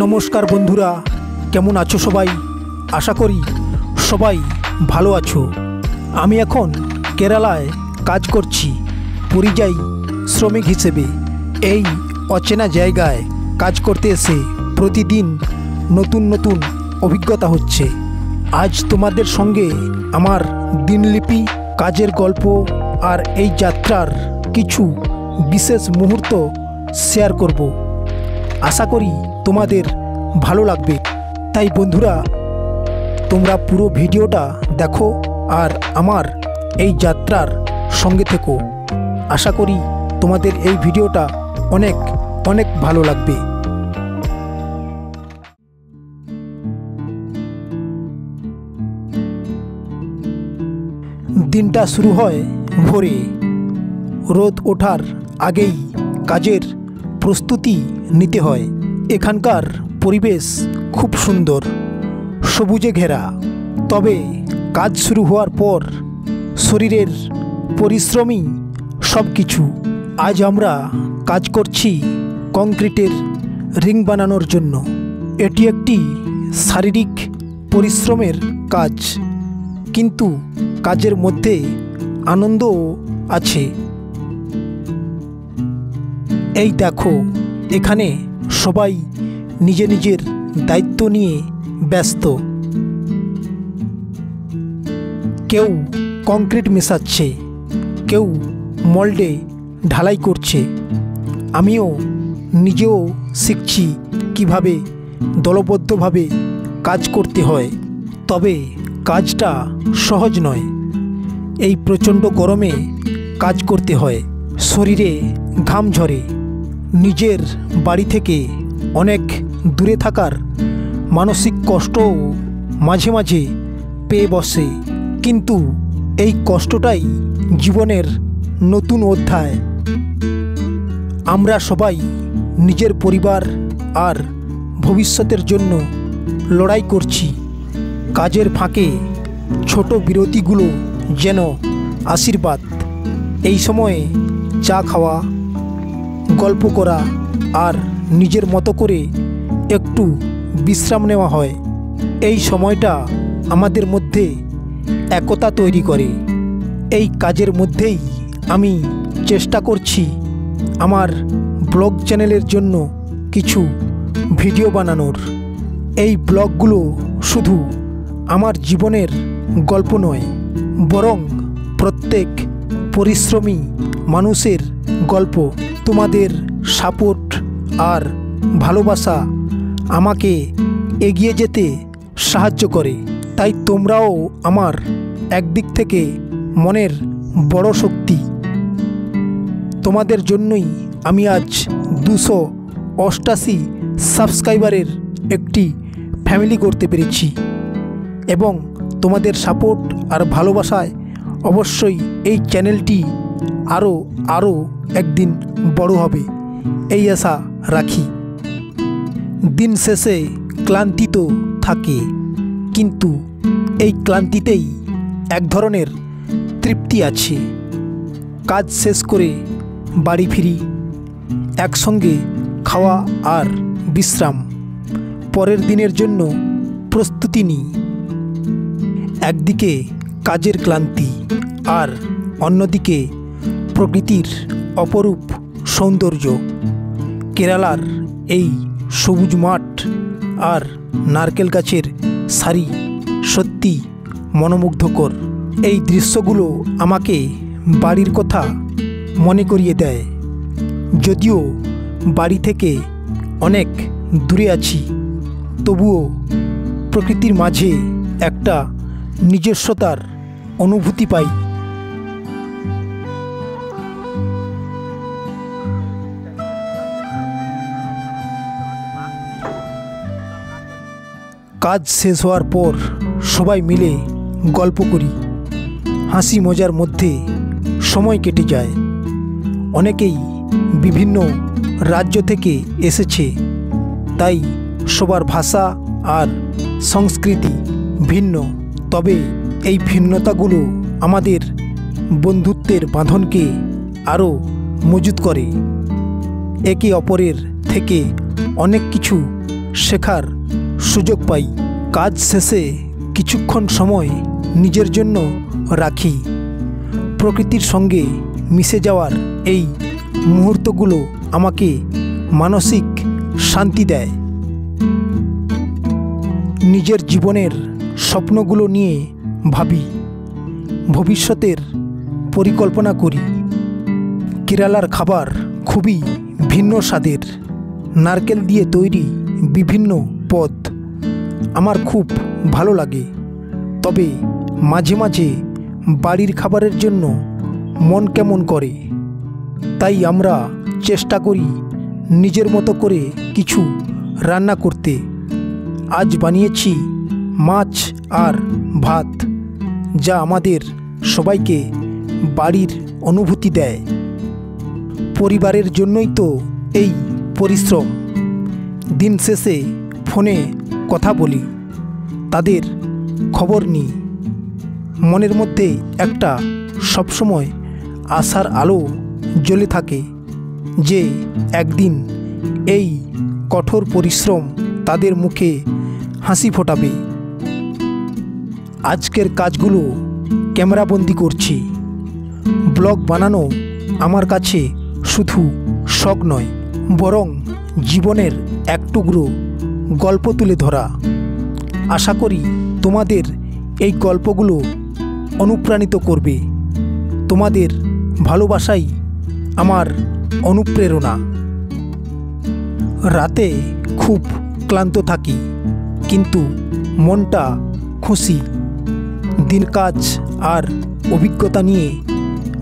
নমস্কার বন্ধুরা, কেমন আছো সবাই? আশা করি সবাই ভালো আছো। আমি এখন কেরালায় কাজ করছি পরিযায়ী শ্রমিক হিসেবে। এই অচেনা জায়গায় কাজ করতে এসে প্রতিদিন নতুন নতুন অভিজ্ঞতা হচ্ছে। আজ তোমাদের সঙ্গে আমার দিনলিপি, কাজের গল্প আর এই যাত্রার কিছু বিশেষ মুহূর্ত শেয়ার করব। আশা করি তোমাদের ভালো লাগবে। তাই বন্ধুরা, তোমরা পুরো ভিডিওটা দেখো আর আমার এই যাত্রার সঙ্গে থেকো। আশা করি তোমাদের এই ভিডিওটা অনেক অনেক ভালো লাগবে। দিনটা শুরু হয় ভোরে। রোদ ওঠার আগেই কাজের প্রস্তুতি নিতে হয়। এখানকার পরিবেশ খুব সুন্দর, সবুজে ঘেরা। তবে কাজ শুরু হওয়ার পর শরীরের পরিশ্রমই সব কিছু। আজ আমরা কাজ করছি কংক্রিটের রিং বানানোর জন্য। এটি একটি শারীরিক পরিশ্রমের কাজ, কিন্তু কাজের মধ্যে আনন্দও আছে। এই দেখো, এখানে সবাই নিজের নিজের দায়িত্ব নিয়ে ব্যস্ত। কেউ কংক্রিট মেশাচ্ছে, কেউ মল্ডে ঢালাই করছে। আমিও নিজেও শিখছি কিভাবে দলবদ্ধভাবে কাজ করতে হয়। তবে কাজটা সহজ নয়। এই প্রচণ্ড গরমে কাজ করতে হয়, শরীরে ঘাম ঝরে। নিজের বাড়ি থেকে অনেক দূরে থাকার মানসিক কষ্টও মাঝে মাঝে পেয়ে বসে, কিন্তু এই কষ্টটাই জীবনের নতুন অধ্যায়। আমরা সবাই নিজের পরিবার আর ভবিষ্যতের জন্য লড়াই করছি। কাজের ফাঁকে ছোট বিরতিগুলো যেন আশীর্বাদ। এই সময়ে চা খাওয়া, গল্প করা আর নিজের মতো করে একটু বিশ্রাম নেওয়া হয়। এই সময়টা আমাদের মধ্যে একতা তৈরি করে। এই কাজের মধ্যেই আমি চেষ্টা করছি আমার ব্লগ চ্যানেলের জন্য কিছু ভিডিও বানানোর। এই ব্লগগুলো শুধু আমার জীবনের গল্প নয়, বরং প্রত্যেক পরিশ্রমী মানুষের গল্প। তোমাদের সাপোর্ট আর ভালোবাসা আমাকে এগিয়ে যেতে সাহায্য করে। তাই তোমরাও আমার একদিক থেকে মনের বড় শক্তি। তোমাদের জন্যই আমি আজ 288 সাবস্ক্রাইবারের একটি ফ্যামিলি করতে পেরেছি, এবং তোমাদের সাপোর্ট আর ভালোবাসায় অবশ্যই এই চ্যানেলটি আরও একদিন বড় হবে, এই আশা রাখি। দিন শেষে ক্লান্তি তো থাকে, কিন্তু এই ক্লান্তিতেই এক ধরনের তৃপ্তি আছে। কাজ শেষ করে বাড়ি ফিরি, একসঙ্গে খাওয়া আর বিশ্রাম, পরের দিনের জন্য প্রস্তুতি নিই। একদিকে কাজের ক্লান্তি আর অন্যদিকে প্রকৃতির অপরূপ সৌন্দর্য। কেরালার এই সবুজ মাঠ আর নারকেল গাছের সারি সত্যি মনোমুগ্ধকর। এই দৃশ্যগুলো আমাকে বাড়ির কথা মনে করিয়ে দেয়। যদিও বাড়ি থেকে অনেক দূরে আছি, তবুও প্রকৃতির মাঝে একটা নিজস্বতার অনুভূতি পাই। কাজ শেষ হওয়ার পর সবাই মিলে গল্প করি, হাসি মজার মধ্যে সময় কেটে যায়। অনেকেই বিভিন্ন রাজ্য থেকে এসেছে, তাই সবার ভাষা আর সংস্কৃতি ভিন্ন। তবে এই ভিন্নতাগুলো আমাদের বন্ধুত্বের বাঁধনকে আরও মজবুত করে। একে অপরের থেকে অনেক কিছু শেখার সুযোগ পাই। কাজ শেষে কিছুক্ষণ সময় নিজের জন্য রাখি। প্রকৃতির সঙ্গে মিশে যাওয়ার এই মুহূর্তগুলো আমাকে মানসিক শান্তি দেয়। নিজের জীবনের স্বপ্নগুলো নিয়ে ভাবি, ভবিষ্যতের পরিকল্পনা করি। কেরালার খাবার খুবই ভিন্ন স্বাদের। নারকেল দিয়ে তৈরি বিভিন্ন পদ আমার খুব ভালো লাগে। তবে মাঝে মাঝে বাড়ির খাবারের জন্য মন কেমন করে। তাই আমরা চেষ্টা করি নিজের মতো করে কিছু রান্না করতে। আজ বানিয়েছি মাছ আর ভাত, যা আমাদের সবাইকে বাড়ির অনুভূতি দেয়। পরিবারের জন্যই তো এই পরিশ্রম। দিন শেষে ফোনে কথা বলি, তাদের খবর নিই। মনের মধ্যে একটা সবসময় আশার আলো জ্বলে থাকে যে একদিন এই কঠোর পরিশ্রম তাদের মুখে হাসি ফোটাবে। আজকের কাজগুলো ক্যামেরাবন্দি করছি। ব্লগ বানানো আমার কাছে শুধু শখ নয়, বরং জীবনের এক টুকরো গল্প তুলে ধরা। আশা করি তোমাদের এই গল্পগুলো অনুপ্রাণিত করবে। তোমাদের ভালোবাসাই আমার অনুপ্রেরণা। রাতে খুব ক্লান্ত থাকি, কিন্তু মনটা খুশি। দিন কাজ আর অভিজ্ঞতা নিয়ে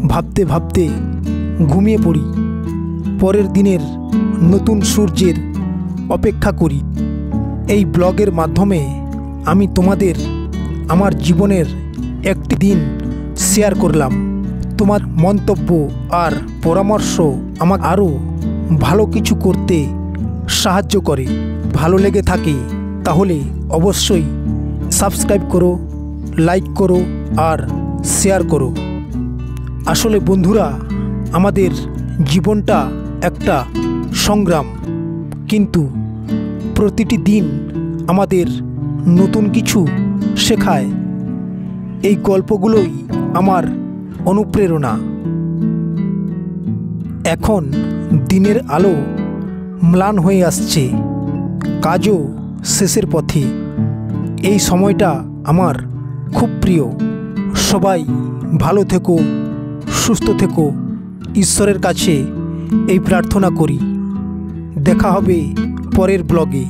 ভাবতে ভাবতে ঘুমিয়ে পড়ি। পরের দিনের নতুন সূর্যের অপেক্ষা করি। এই ব্লগের মাধ্যমে আমি তোমাদের আমার জীবনের একটি দিন শেয়ার করলাম। তোমার মন্তব্য আর পরামর্শ আমাকে আরও ভালো কিছু করতে সাহায্য করে। ভালো লেগে থাকে তাহলে অবশ্যই সাবস্ক্রাইব করো, লাইক করো আর শেয়ার করো। আসলে বন্ধুরা, আমাদের জীবনটা একটা সংগ্রাম, কিন্তু প্রতিটি দিন আমাদের নতুন কিছু শেখায়। এই গল্পগুলোই আমার অনুপ্রেরণা। এখন দিনের আলো ম্লান হয়ে আসছে, কাজও শেষের পথে। এই সময়টা আমার খুব প্রিয়। সবাই ভালো থেকো, সুস্থ থেকো, ঈশ্বরের কাছে এই প্রার্থনা করি। দেখা হবে পরের ব্লগে।